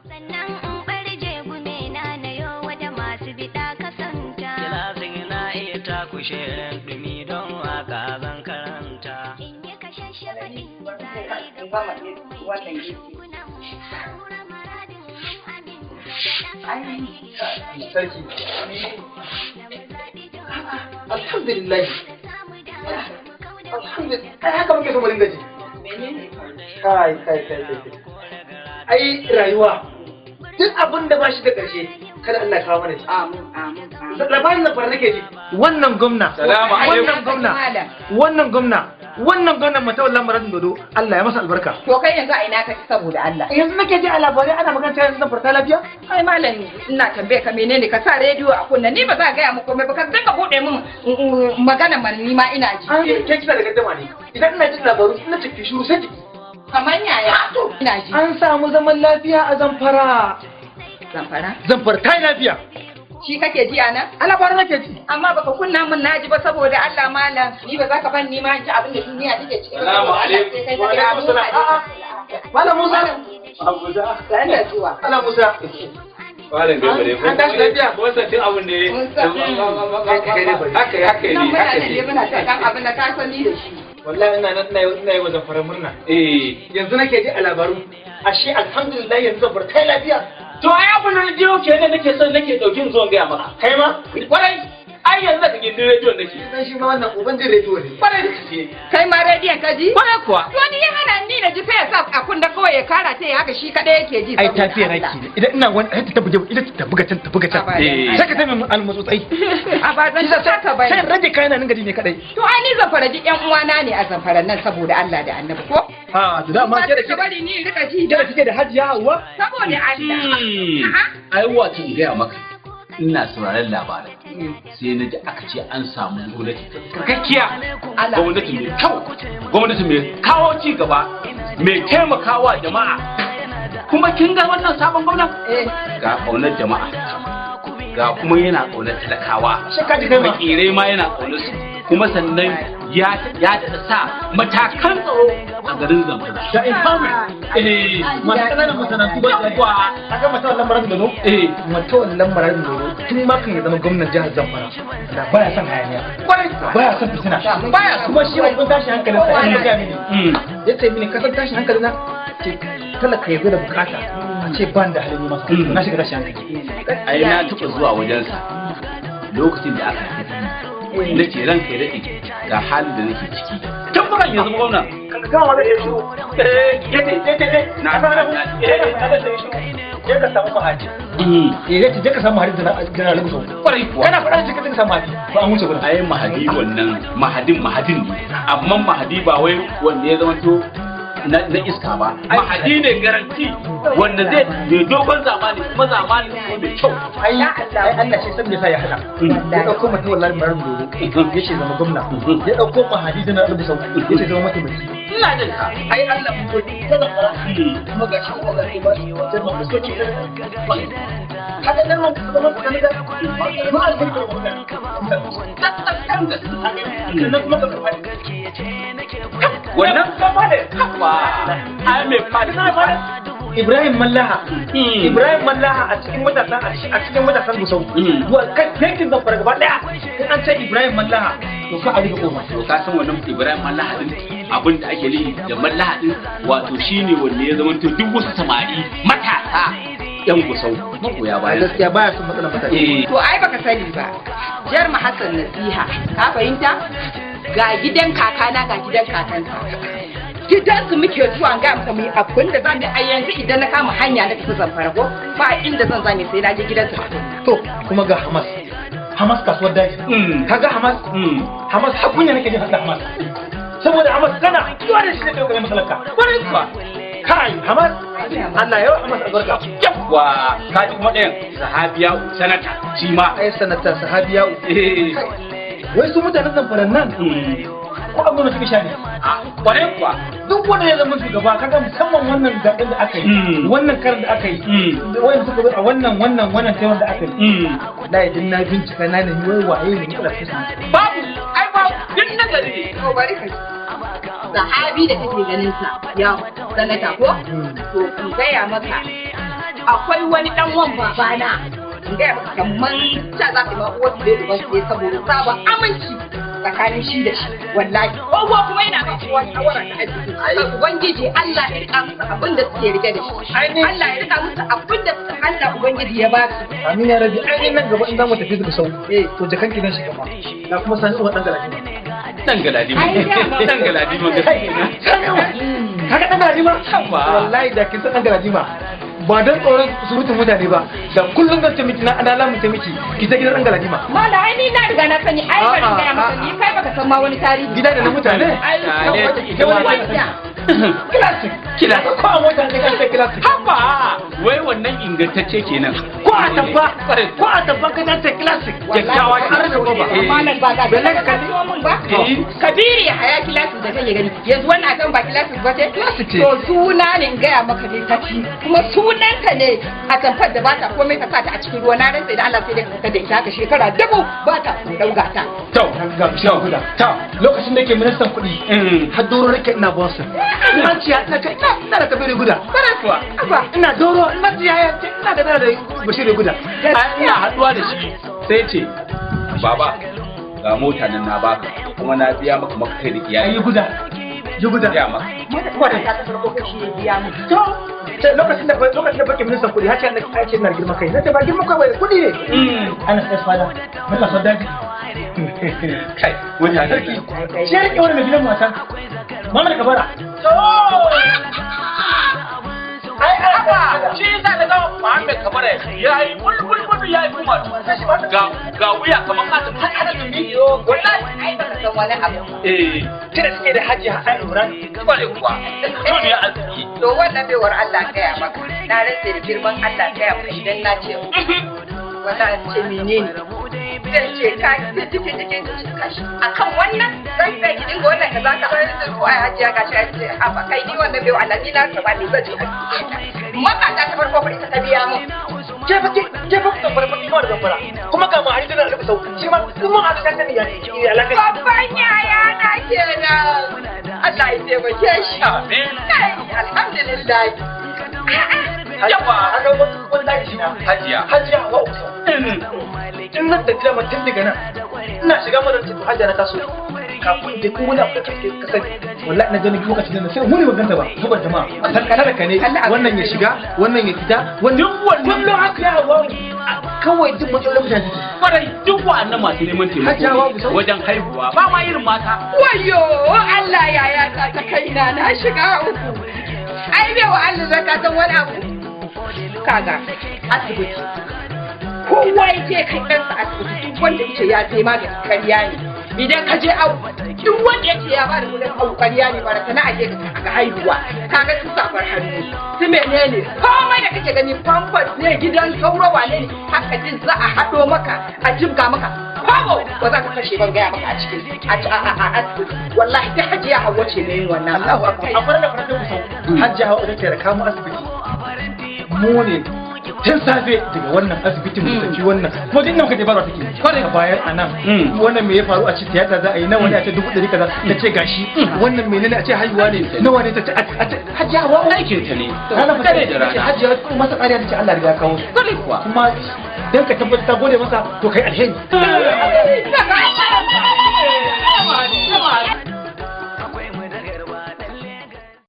sannan in barje gume na yo wata masu bida kasanta kilasin na iya takushe dumi don waka zan karanta in yi kashashe in yi zare da wannan sarki alhamdulillah ai haka muke so mu dinga ji kai ai rayuwa duk abin da ba shi da ƙarshe kada Allah kawo mana shi amin labarin da fara nake ji wannan gwamna wannan gwamna mata wallan maradin dodo Allah ya masa albarka to kai yanzu a ina kake saboda Allah yanzu nake ji a labarai ana magana cewa yanzu zan farta lafiya ai malami ina tambaye ka menene ka sa rediyo a kunna ni ba za ga ya muku ba ka dinga bude min magana man ni ma ina ji an ke kisa da gaddama ne idan ina jin labaru ina tafi shiru sai jiki kamar yaya ina ji an samu zaman lafiya a Zamfara ta yi lafiya shi kake ji anan a labarin nake ji amma baka kunna min naji ba saboda Allah malam ni ba za ka ban ni ma in ji abin da duniya take ciki salamu alaikum wa alaikum salam malam Musa sai da zuwa ala Musa Malam gaba ne. An tashi lafiya. Wannan tun abin ne. Haka ne. Muna ta kan abin da ka sani da shi. Wallahi ina yi wa Zamfara murna. Yanzu nake ji a labaru. Ashe alhamdulillah yanzu Zamfara ta lafiya. To ai abin da jiyo ke ne nake son nake daukin zuwan gaya maka. Kai ma? Kwarai. Ai yanzu ka gindin rediyon nake. Dan shi ma wannan uban din rediyo ne. Kwarai da gaske. Kai ma rediyon ka ji? Kwarai kuwa. To ni ya hana ni na ji sai ya sa a kunda kawai ya kara ta haka shi kadai yake ji. Ai tafiya nake idan ina wani ta buga can sai ka tafi almutsutsai. A ba zan ta ka bai. Sai rage kayan nan gari ne kadai. To ai ni Zamfara ji ƴan uwana ne a Zamfara nan saboda Allah da Annabi ko? Ha to da ma ke da ke bari ni rika ji da kike da Hajiya Hauwa saboda Allah. Ai wato in gaya maka ina sauraron labarai sai na ji aka ce an samu gwamnati kakkiya gwamnati mai kawo ci gaba mai taimakawa jama'a kuma kin ga wannan sabon gwamna ga kaunar jama'a ga kuma yana kaunar talakawa makirai ma yana kaunar su kuma sannan ya da sa matakan tsaro a garin Zamfara. Da infami. Masu ƙananan masana'antu ba da kuwa. Aka mata wannan marar dodo? Mata wannan marar dodo tun ma kan ya zama gwamnan jihar Zamfara. Da baya son hayaniya. Baya son fitina. Baya kuma shi babban tashin hankalin sa in ga mini. Ya ce mini kasar tashin hankalin na ce talaka ya zo da bukata. A ce ban da halin yi masa. Na shiga tashin hankali. Ai na taɓa zuwa wajensa lokacin da aka haifi na ce ranka ya daɗe ga halin da nake ciki tun bukan yanzu gwamna kan wanda ya shiru na je ka samu mahaji je ka samu mahaji da na lubuso kwarai kuwa kana faɗa cikin ka samu mahaji ba an wuce gurin ai mahadi wannan mahadin ne amma mahadi ba wai wanda ya zama to na iska ba mahadi ne garanti wanda zai mai dogon zamani kuma zamani ko mai kyau ai Allah shi san me yasa ya hada ya dauko mata wallahi marar dodo yace zama gwamna ya dauko mahadi da na rubuta yace zama mataimaki ina jin ka ai Allah mun so kada fara kuma ga shi kuma ga shi ba sai mu so ki haka nan mun zama da ga ba a kai wannan kuma ne wa ai me fadi Ibrahim Mallaha a cikin matasan Gusau zuwa kan yankin Zamfara gaba daya in an ce Ibrahim Mallaha to ka a rufe koma to ka san wannan Ibrahim Mallaha din abin da ake nufi da Mallaha din wato shine wanda ya zama to duk wasu samari matasa yan Gusau magoya bayan gaskiya baya son matsalar mutane to ai baka sani ba jar Hassan Nasiha ka fahimta ga gidan kakana ga gidan kakansa gidansu muke zuwa ga mu yi abin da zamu a yanzu idan na kama hanya na tafi Zamfara ko ba inda zan zame sai na je gidansu to kuma ga Hamas kasuwar daji kaga Hamas hakunya nake jin hada Hamas saboda Hamas kana zuwa da shi da kai masalaka kwarai kuwa kai Hamas Allah ya Hamas albarka yawa kaji kuma ɗayan sahabiya sanata shi ma ai sanata sahabiya wai su mutanen Zamfara nan ko abin da suke sha ne kwarai kuwa duk wanda ya zama shugaba kaga musamman wannan zaɓen da aka yi wannan karin da aka yi wanda suka zo a wannan sai wanda aka yi da idan na bincika na nemi wai waye ne kula su babu ai babu din nazari to bari ka sahabi da kake ganin sa ya sanata ko to in gaya maka akwai wani dan wan babana ga maka kaman ta za ka ma uwar da ruwan sai saboda sabon aminci tsakanin shi da shi wallahi kowa kuma yana ba kowa shawara da aiki ubangiji Allah ya rika musu abin da suke rike da shi Allah ya rika musu abin da Allah ubangiji ya ba su amin ya rabi ai nan gaba in zamu tafi da sau to jakan ki zan shiga ma na kuma san uwa dan galadi kaga dan galadi ma wallahi da kin san dan galadi ma ba dan tsoron surutun mutane ba da kullum zan ce miki na alamun ta miki ki ta gidan dan galadi ma mala ai ni na riga na sani ai ba riga maka ni kai baka san ma wani tarihi gida da na mutane ai classic ko a mota ne kan classic haba wai wannan ingantacce kenan ko a tabba ka dan ta classic kyakkyawa har da ba malam ba ga da ka mun ba kabiri haya classic da kake gani yanzu wannan kan ba classic ba ce to suna ne in gaya maka ne kaci kuma sunanta ne a tamfar da ba ta komai ka sa ta a cikin ruwa na rantsa da Allah sai da ka da ita haka shekara dubu ba ta dauga ta to ta lokacin da yake ministan kuɗi har doro nake ina boss ina ciya ina da kabiri guda bare kuwa ina doro ina ciya ina da bashiri guda ina haduwa da shi sai ce baba ga mota nan na baka kuma na biya maka kai da iyali yi guda ya maka wanda ta farko kashi ya biya mu to lokacin da bake ministan kuɗi har ce na girma kai na ce ba girma kai wai kuɗi ne ana sai fada mata sadaji kai wata sarki shi ya rike wani mai gidan mata mama da kabara shi yasa da gawa Muhammad Kabara ya yi bulbul ya yi kuma ga wuya kamar kasu har ana tumi wallahi ai ba san wani abu kira suke da hajji a Iran kware kuwa duniya arziki to wannan baiwar Allah gaya maka na rantsa da girman Allah gaya maka idan na ce wallahi ce menene zan ce ka cikin kashi akan wannan zan sai ki dinga wannan kaza ka bar da ruwa hajiya gashi ya ce a fa kai ni wannan bai Allah ni na ka ba ni zan ji maka ta farko kuɗi ta biya mu ke fa ta farko ki da gambara kuma ga mu hadin da sau shi ma kuma a ta sani ya alaka babban yaya na kenan Allah ya taimake shi amin alhamdulillah yawa aka wallahi shi na hajiya wa in nan da kira mutum daga nan ina shiga mana cikin hajiya na taso kafin da kuma wani abu da kake kasance wallahi na ganin lokacin da sai wani magana ba zuba jama'a a tankara ka ne wannan ya shiga wannan ya fita wannan kullum haka ya hawa kawai duk matsalolin mutane kwarai duk wa'annan masu neman taimako wajen haihuwa ba ma irin mata wayo Allah yaya ta kaina na shiga uku ai bai wa Allah zaka san wani abu kaga asibiti kowa yake kai ɗansa asibiti duk wanda yake ya sai magani ƙarya ne idan ka je au duk wanda yake ya bada kudin au ƙarya ne ba da sana'a ke ga haihuwa kaga su safar hannu su menene komai da kake gani pampers ne gidan sauro wane ne haka din za a haɗo maka a jibga maka babu ba za ka kashe ban gaya maka a cikin asibiti wallahi ta hajiya hawa ce ne yin wannan Allahu akbar a fara da fara da sau hajiya hawa da ta raka mu asibiti mu ne tun safe daga wannan asibitin mu tafi wannan kuma duk nan kaje barwa take kare ka bayar anan wannan me ya faru a cikin tiyata za a yi nawa ne a ce 100 kaza ta ce gashi wannan menene a ce haihuwa ne nawa ne ta ce hajiya wa aikin ta ne kana kare da rana hajiya masa kariya ta ce Allah riga kawo kare kuwa kuma dan ka tabbata ta gode masa to kai alheri